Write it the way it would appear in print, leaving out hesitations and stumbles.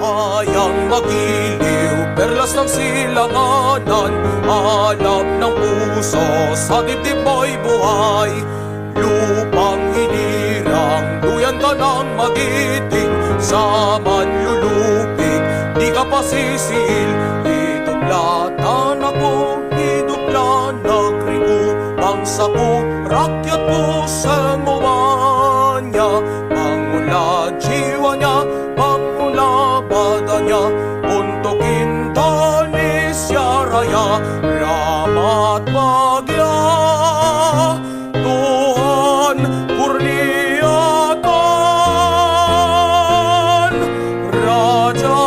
Kayang magiliw, perlas ng silanganan, hanap ng puso, sa dibdib mo'y buhay. Lupang hinirang, duyan ka ng magiting, sa manlulupig, di ka pa sisil. Idublatan ako, idublan nagrigo, pang sapo, rakyat po sa mawanya. Pangula jiwa niya, pangula badanya, untukin tanis yaraya, ramat bagya, Tuhan kurniakan, Raja